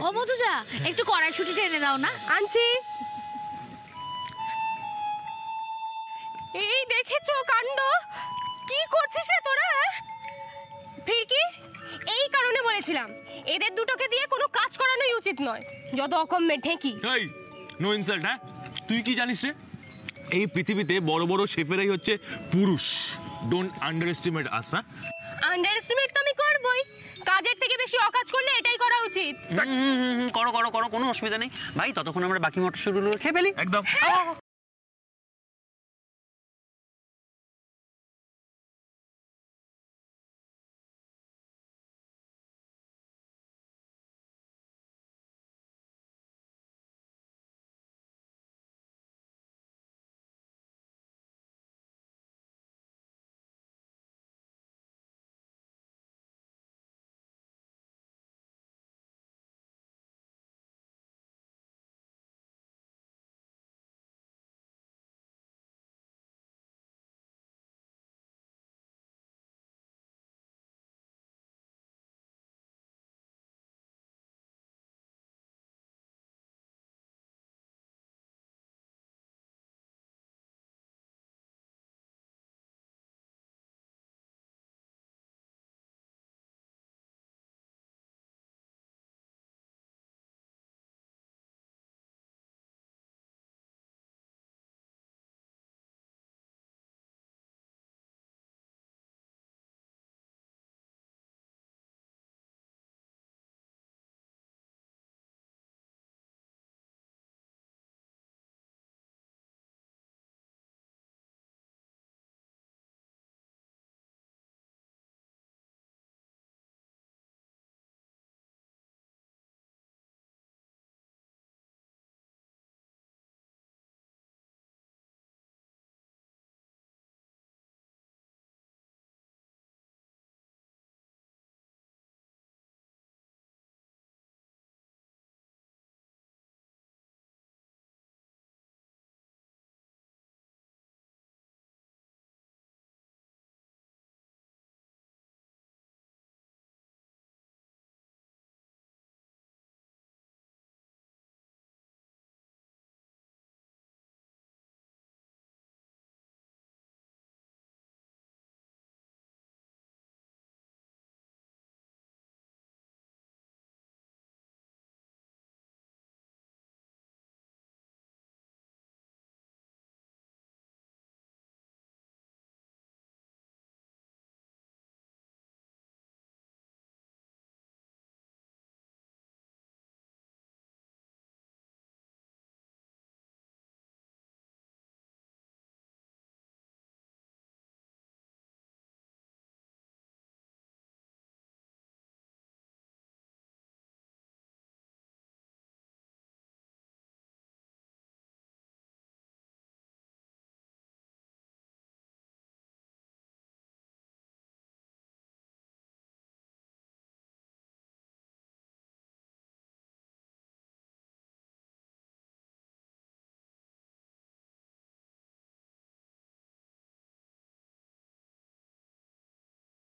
ও মধুজা, একটু কড়াইশুঁটিটা এনে দাও না। আনছি। এই দেখেছো কাণ্ড, কি করছিস রে তোরা? ফিরকি, এই কারণে বলেছিলাম এদের দুটোকে দিয়ে কোনো কাজ করানোই উচিত নয়, যত অকম্মে ঢেকি। এই নো ইনসাল্ট। হ্যাঁ, তুই কি জানিস রে? এই পৃথিবীতে বড় বড় শেফেরাই হচ্ছে পুরুষ। Don't under estimate us. Under estimate তো আমি করবই, কাজের থেকে বেশি অকাজ করলে এটাই করা উচিত। করো করো করো, কোনো অসুবিধা নেই ভাই। ততক্ষণ আমরা বাকি মটরশুঁটিগুলো খেয়ে ফেলি। একদম।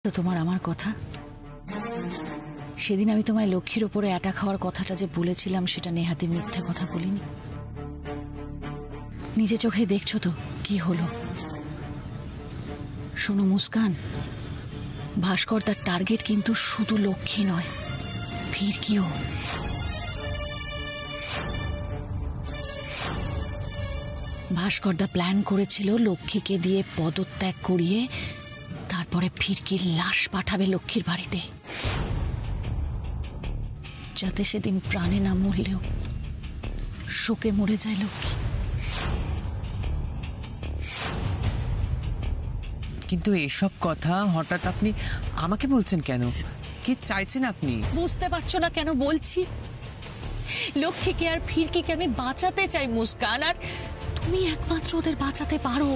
তো তোমার আমার কথা, সেদিন আমি তোমায় লক্ষ্মীর ওপরে অ্যাটাক হওয়ার কথাটা যে বলেছিলাম সেটা নেহাতি মিথ্যে কথা বলিনি। নিজে চোখে দেখছো তো কি হলো। শোনো মুস্কান, ভাস্কর তার টার্গেট কিন্তু শুধু লক্ষ্মী নয়, ফিরকিও। ভাস্কর দা প্ল্যান করেছিল লক্ষ্মীকে দিয়ে পদত্যাগ করিয়ে তারপরে ফিরকির লাশ পাঠাবে লক্ষ্মীর বাড়িতে, যাতে সেদিন প্রাণে না মরলেও শোকে মরে যায় লক্ষ্মী। কিন্তু এসব কথা হঠাৎ আপনি আমাকে বলছেন কেন? কি চাইছেন আপনি? বুঝতে পারছো না কেন বলছি? লক্ষ্মীকে আর ফিরকিকে আমি বাঁচাতে চাই মুস্কান, আর তুমি একমাত্র ওদের বাঁচাতে পারো।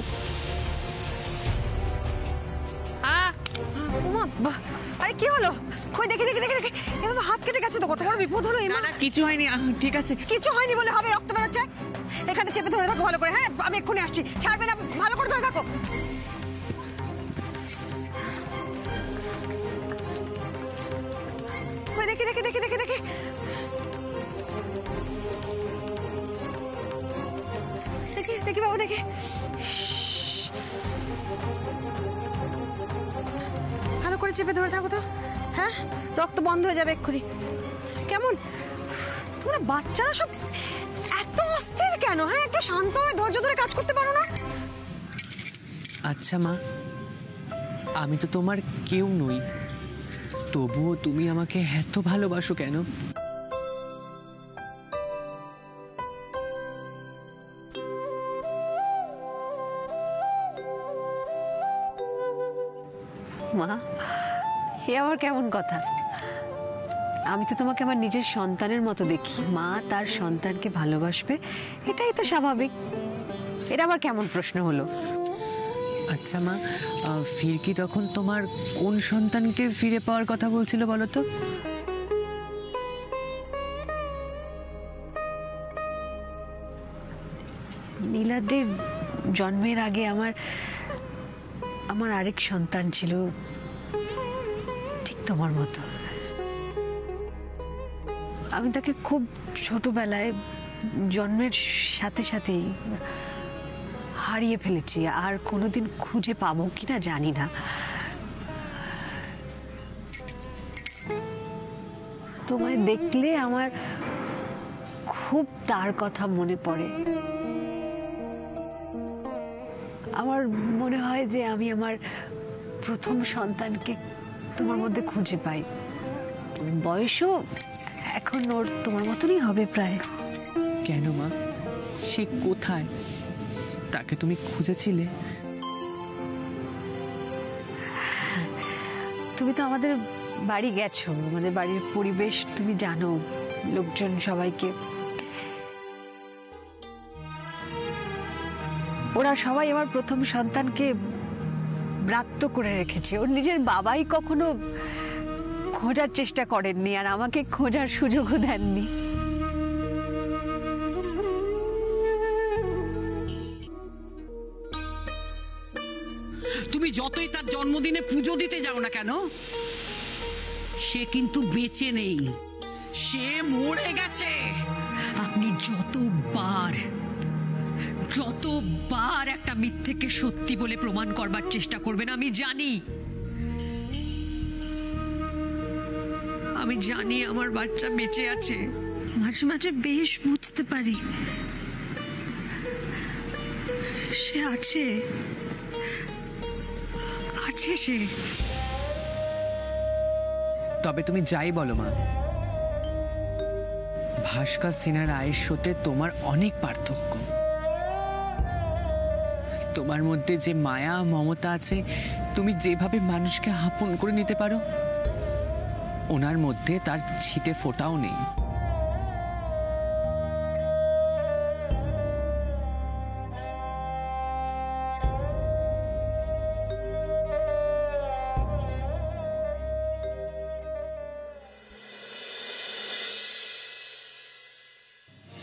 আরে কি হলো? কই দেখি দেখি দেখি দেখি, এভাবে হাত কেটে গেছে তো, কত বড় বিপদ হলো। না না কিছু হয়নি, ঠিক আছে। কিছু হয়নি বলে হবে? রক্ত বেরোচ্ছে। এখানে চেপে ধরে থাকো ভালো করে। হ্যাঁ, আমি এক্ষুনি আসছি। ছাড়বে না, ভালো করে ধরে থাকো। দেখি দেখি দেখি দেখি দেখি দেখি বাবা দেখি। ভালো করে চেপে ধরে থাকো তো, হ্যাঁ রক্ত বন্ধ হয়ে যাবে এক্ষুনি। কেমন তোমরা বাচ্চারা সব এত অস্থির কেন? হ্যাঁ একটু শান্ত হয়ে ধৈর্য ধরে কাজ করতে পারো না? আচ্ছা মা, আমি তো তোমার কেউ নই, তবুও তুমি আমাকে এত ভালোবাসো কেন? মা, এ আবার কেমন কথা? আমি তো তোমাকে আমার নিজের সন্তানের মতো দেখি। মা তার সন্তানকে ভালোবাসবে, এটাই তো স্বাভাবিক। এটা আবার কেমন প্রশ্ন হলো? আচ্ছা মা, ফিরকি তখন তোমার কোন সন্তানকে ফিরে পাওয়ার কথা বলছিল বলো তো? নীলাদ্রির জন্মের আগে আমার আরেক সন্তান ছিল, ঠিক তোমার মতো। আমি তাকে খুব ছোটবেলায় জন্মের সাথে সাথেই হারিয়ে ফেলেছি, আর কোনোদিন খুঁজে পাবো কিনা জানি না। তোমায় দেখলে আমার খুব তার কথা মনে পড়ে। আমার মনে হয় যে আমি আমার প্রথম সন্তানকে তোমার মধ্যে খুঁজে পাই। বয়সও এখন ওর তোমার মতনই হবে প্রায়। কেন মা, সে কোথায়? তাকে তুমি খুঁজেছিলে? তুমি তো আমাদের বাড়ি গেছো, মানে বাড়ির পরিবেশ তুমি জানো, লোকজন সবাইকে। ওরা সবাই আমার প্রথম সন্তানকে ব্রাত্য করে রেখেছে। ওর নিজের বাবাই কখনো খোঁজার চেষ্টা করেননি, আর আমাকে খোঁজার সুযোগও দেননি। তুমি যতই তার জন্মদিনে পুজো দিতে যাও না কেন, সে কিন্তু বেঁচে নেই, সে মরে গেছে। আপনি যতবার একটা মিথ্যেকে সত্যি বলে প্রমাণ করবার চেষ্টা করবেন, আমি জানি আমার বাচ্চা বেঁচে আছে। মাঝে মাঝে বেশ বুঝতে পারি সে আছে সে। তবে তুমি যাই বলো মা, ভাস্কর সিনহার আয়ের সাথে তোমার অনেক পার্থক্য। তোমার মধ্যে যে মায়া মমতা আছে, তুমি যেভাবে মানুষকে আপন করে নিতে পারো, ওনার মধ্যে তার ছিটে ফোঁটাও নেই।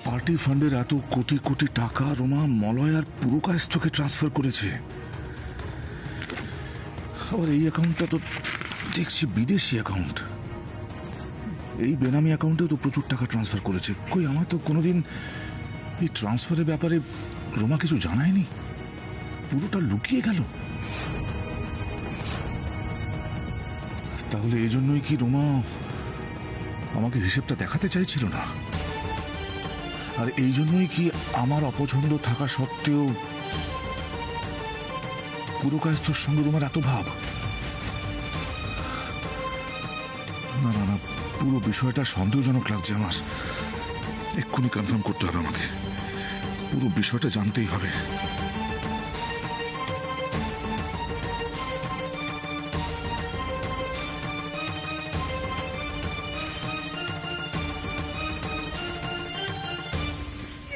পার্টি ফান্ডের এত কোটি কোটি টাকা রোমা মলয় আর পুরকায়স্থকে ট্রান্সফার করেছে। আবার এই অ্যাকাউন্টটা তো দেখছি বিদেশি অ্যাকাউন্ট। এই বেনামি অ্যাকাউন্টেও তো প্রচুর টাকা ট্রান্সফার করেছে। কই আমার তো কোনোদিন এই ট্রান্সফারের ব্যাপারে রোমা কিছু জানায়নি, পুরোটা লুকিয়ে গেল। তাহলে এই জন্যই কি রোমা আমাকে হিসেবটা দেখাতে চাইছিল না? আর এই জন্যই কি আমার অপছন্দ থাকা সত্ত্বেও পুরকায়স্থর সঙ্গে রোমার এত ভাব? না না না, পুরো বিষয়টা সন্দেহজনক লাগছে আমার। এক্ষুনি কনফার্ম করতে হবে আমাকে, পুরো বিষয়টা জানতেই হবে।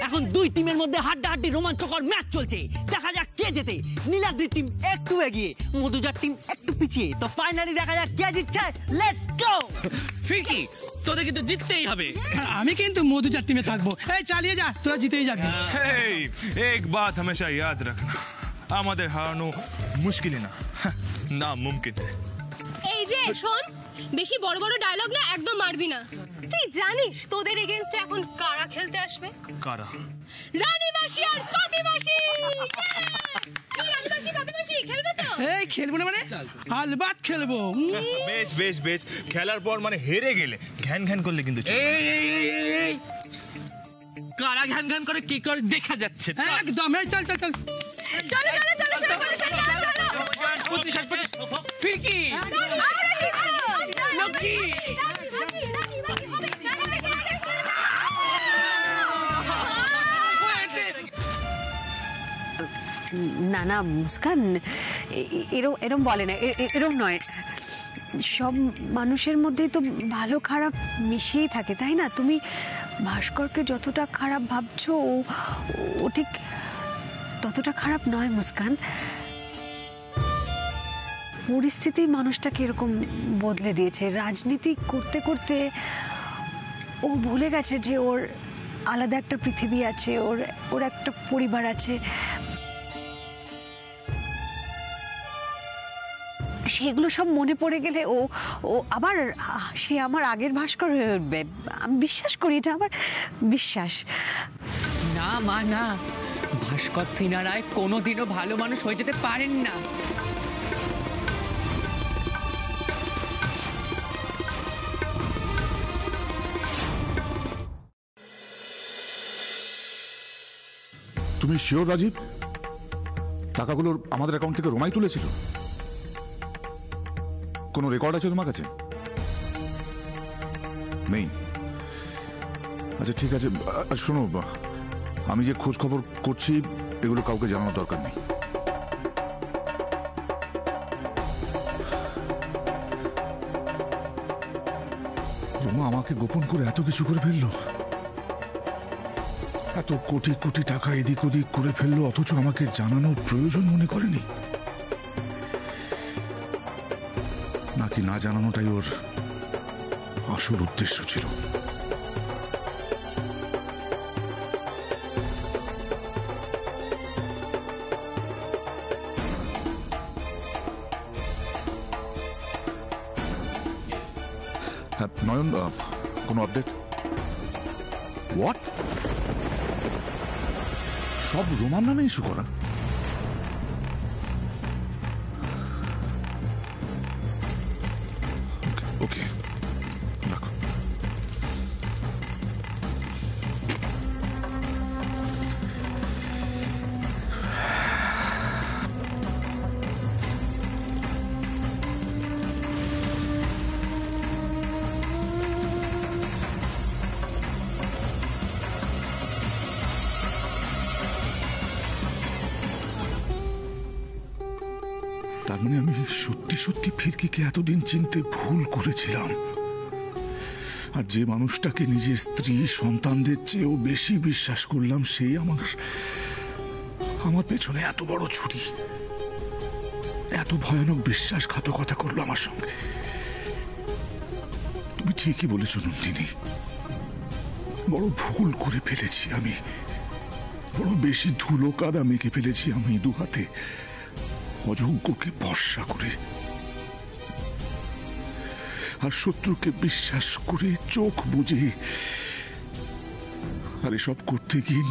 এখন দুই টিমের মধ্যে হাড্ডাহাড্ডি রোমাঞ্চকর ম্যাচ চলছে, দেখা যাক কে জেতে। নীলাদ্রি টিম একটু এগিয়ে, মধুজার টিম একটু পিছিয়ে। তো ফাইনালি দেখা যাক কে জিতছে। Let's go. ফিরকি, তোদের কিন্তু জিততেই হবে। আমি কিন্তু মধুজার টিমে থাকবো। এই চালিয়ে যা, তোরা জিতেই যাবি। এক বাত হমেশা ইয়াদ রাখনা, আমাদের হারানো মুশকিল না, নামুমকিন। এই যে শোন, বেশি বড় বড় ডায়লগ না একদম মারবি না। তুই জানিস তোদের এগেইনস্টে এখন কারা খেলতে আসবে? কারা? রানী মাসি আর ফাতি মাসি। রানী মাসি ফাতি মাসি খেলবে তো? এই খেলবো না মানে? আলবাত খেলবো। বেশ বেশ বেশ, খেলার পর মানে হেরে গেলে ঘ্যান ঘ্যান করলে কিন্তু এই কারা ঘ্যান ঘ্যান করে কি করে দেখা যাচ্ছে। একদম। এই চল চল চল চলো চলো চলো শুরু করো, চলো। ফিরকি লক্ষ্মী না না মুস্কান, এরম বলে না, এরম নয়। সব মানুষের মধ্যেই তো ভালো খারাপ মিশিয়েই থাকে, তাই না? তুমি ভাস্করকে যতটা খারাপ ভাবছো ও ঠিক ততটা খারাপ নয় মুস্কান। পরিস্থিতি মানুষটাকে এরকম বদলে দিয়েছে। রাজনীতি করতে করতে ও ভুলে গেছে যে ওর আলাদা একটা পৃথিবী আছে, ওর একটা পরিবার আছে। সেগুলো সব মনে পড়ে গেলে ও আবার সে আমার আগের ভাস্কর হয়ে উঠবে। আমি বিশ্বাস করি, এটা আমার বিশ্বাস। না মা না, ভাস্কর সিনহা রায় কোনোদিনও ভালো মানুষ হয়ে যেতে পারেন না। তুমি শিওর রাজীব টাকাগুলো আমাদের অ্যাকাউন্ট থেকে রোমাই তুলেছিল? কোনো রেকর্ড আছে তোমার কাছে? নেই? আচ্ছা ঠিক আছে, শোনো, আমি যে খোঁজ খবর করছি এগুলো কাউকে জানানোর দরকার নেই। রোমা আমাকে গোপন করে এত কিছু করে ফেললো, এত কোটি কোটি টাকা এদিক ওদিক করে ফেললো, অথচ আমাকে জানানোর প্রয়োজন মনে করেনি। নাকি না জানানোটাই ওর আসল উদ্দেশ্য ছিল? হ্যাঁ নয়ন, কোনো আপডেট? হোয়াট? সব রোমান নামে ইস্যু করা? ওকে রাখো। তার মানে আমি সত্যি সত্যি ফিরকিকে এতদিন চিনতে ভুল করেছিলাম। আর যে মানুষটাকে নিজের স্ত্রী সন্তানদের চেয়েও বেশি বিশ্বাস করলাম, সেই আমার পেছনে এত বড় ছুরি, এত ভয়ানক বিশ্বাসঘাতকতা করলো আমার সঙ্গে। তুমি ঠিকই বলেছ নন্দিনী, বড় ভুল করে ফেলেছি আমি, বড় বেশি ধুলো কাদা মেখে ফেলেছি আমি দু হাতে অযোগ্যকে ভরসা করে, আর শত্রুকে বিশ্বাস করে চোখ বুজে। আর এসব করতে গিয়ে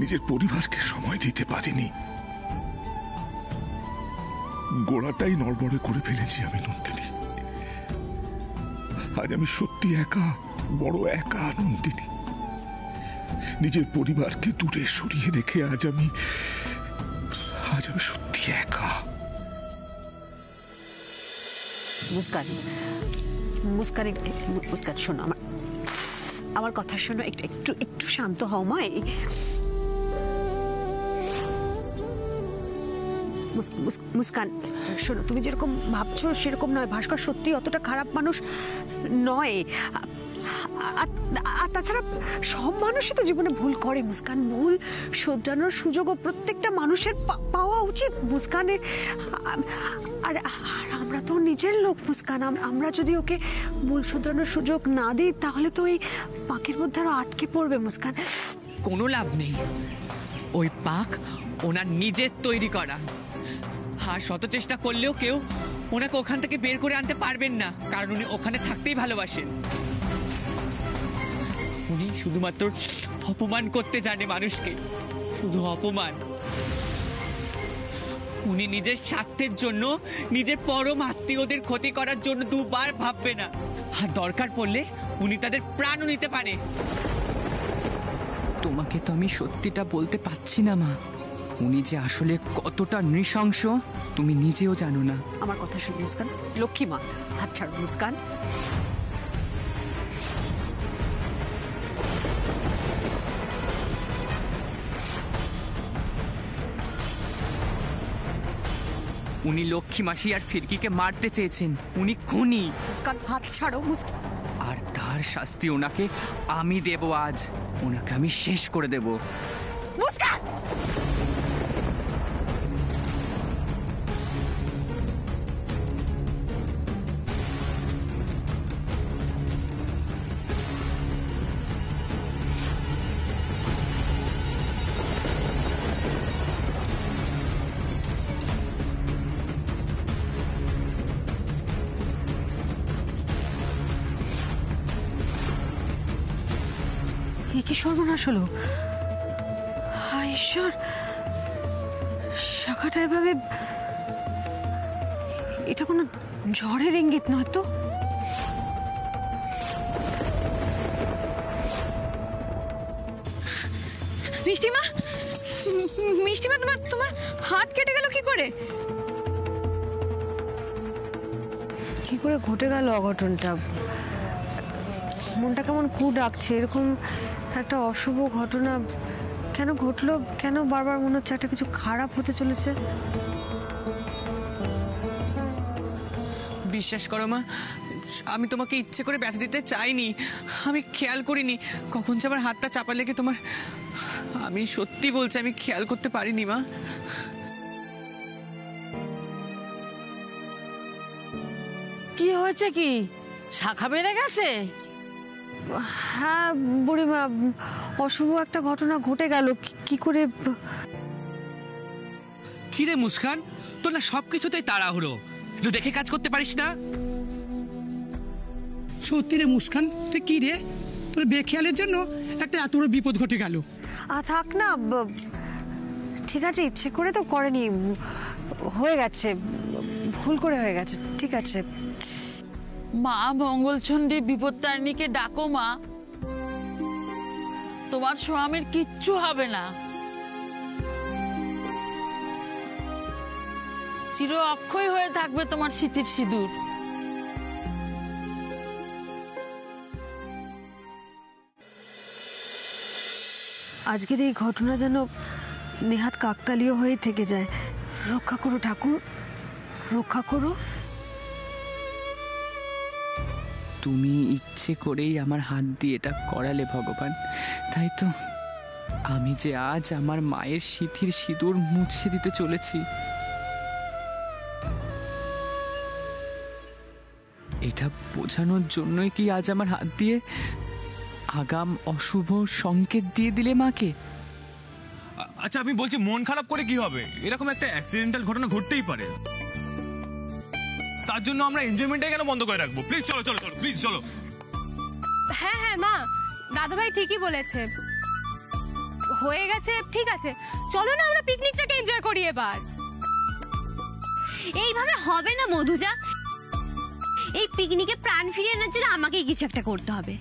নিজের পরিবারকে সময় দিতে পারিনি। গোড়াটাই নড়বড়ে করে ফেলেছি আমি নন্দিনী। আজ আমি সত্যি একা, বড় একা নন্দিনী। নিজের পরিবারকে দূরে সরিয়ে রেখে আজ আমি সত্যি একা। মুস্কান, মুস্কান, মুস্কান শোনো, আমার কথা শোনো, একটু শান্ত হও মা। মুস্কান শোনো, তুমি যেরকম ভাবছো সেরকম নয়। ভাস্কর সত্যি অতটা খারাপ মানুষ নয়। আর তাছাড়া সব মানুষই তো জীবনে ভুল করে মুস্কান। ভুল শোধরানোর সুযোগও প্রত্যেকটা মানুষের পাওয়া উচিত মুস্কানের। আর আমরা তো নিজের লোক মুস্কান, আমরা যদি ওকে ভুল শোধরানোর সুযোগ না দিই তাহলে তো ওই পাকের মধ্যে আরো আটকে পড়বে মুস্কান। কোনো লাভ নেই, ওই পাক ওনার নিজের তৈরি করা। আর শত চেষ্টা করলেও কেউ ওনাকে ওখান থেকে বের করে আনতে পারবেন না, কারণ উনি ওখানে থাকতেই ভালোবাসেন। উনি শুধুমাত্র অপমান করতে জানে মানুষকে, শুধু অপমান। উনি নিজের স্বার্থের জন্য, নিজের পরম আত্মীয়দের ক্ষতি করার জন্য দুবার ভাববে না, আর দরকার পড়লে উনি তাদের প্রাণও নিতে পারে। তোমাকে তো আমি সত্যিটা বলতে পারছি না মা, উনি যে আসলে কতটা নৃশংস তুমি নিজেও জানো না। আমার কথা শুন মুস্কান, লক্ষ্মী মা, হাত ছাড়ো মুস্কান। উনি লক্ষ্মী মাসি আর ফিরকিকে মারতে চেয়েছেন, উনি খুনি। মুস্কান হাত ছাড়ো মুস্কান। আর তার শাস্তি ওনাকে আমি দেব আজ, ওনাকে আমি শেষ করে দেব। মুস্কান! কি সর্বনাশ হলো! হায় ঈশ্বর, শাখাটা এভাবে, এটা কোনো ঝড়ের ইঙ্গিত নয় তো? মিষ্টিমা, মিষ্টিমা, তোমার হাত কেটে গেল কি করে? কি করে ঘটে গেল অঘটনটা? মনটা কেমন কু ডাকছে। এরকম একটা অশুভ ঘটনা কেন ঘটলো? কেন বারবার মনে হচ্ছে একটা কিছু খারাপ হতে চলেছে? বিশ্বাস করো মা, আমি তোমাকে ইচ্ছে করে ব্যথা দিতে চাইনি, আমি খেয়াল করিনি কখন যে আমার হাতটা চাপা লেগে তোমার। আমি সত্যি বলছি, আমি খেয়াল করতে পারিনি মা। কি হয়েছে? কি শাখা বেড়ে গেছে? হ্যাঁ বুড়িমা, অশুভ একটা ঘটনা ঘটে গেল। কি করে? কিরে মুস্কান, তোর না সবকিছুতেই তাড়াহুড়ো, একটু দেখে কাজ করতে পারিস না? সত্যি রে মুস্কান, তুই কি রে, তোর বেখেয়ালের জন্য একটা এত বড় বিপদ ঘটে গেল। থাক না, ঠিক আছে, ইচ্ছে করে তো করেনি, হয়ে গেছে, ভুল করে হয়ে গেছে, ঠিক আছে। মা মঙ্গলচণ্ডী বিপত্তারিণীকে ডাকো মা, তোমার স্বামীর কিচ্ছু হবে না, চির অক্ষয় হয়ে থাকবে তোমার স্মৃতির সিঁদুর। আজকের এই ঘটনা যেন নেহাত কাকতালীয় হয়ে থেকে যায়। রক্ষা করো ঠাকুর, রক্ষা করো। তুমি ইচ্ছে করেই আমার হাত দিয়ে এটা করালে ভগবান, তাই তো আমি যে আজ আমার মায়ের স্মৃতির সিঁদুর মুছে দিতে চলেছি। এটা বোঝানোর জন্যই কি আজ আমার হাত দিয়ে আগাম অশুভ সংকেত দিয়ে দিলে মাকে? আচ্ছা আমি বলছি, মন খারাপ করে কি হবে? এরকম একটা অ্যাক্সিডেন্টাল ঘটনা ঘটতেই পারে, তার জন্য আমরা এনজয়মেন্টটাই কেন বন্ধ করে রাখবো? প্লিজ চলো চলো চলো, প্লিজ চলো। হ্যাঁ হ্যাঁ মা, দাদুভাই ঠিকই বলেছে, হয়ে গেছে, ঠিক আছে, চলো না আমরা পিকনিকটাকে এনজয় করি এবার। এইভাবে হবে না মধুজা, এই পিকনিকে প্রাণ ফিরিয়ে আনার জন্য আমাকেই কিছু একটা করতে হবে।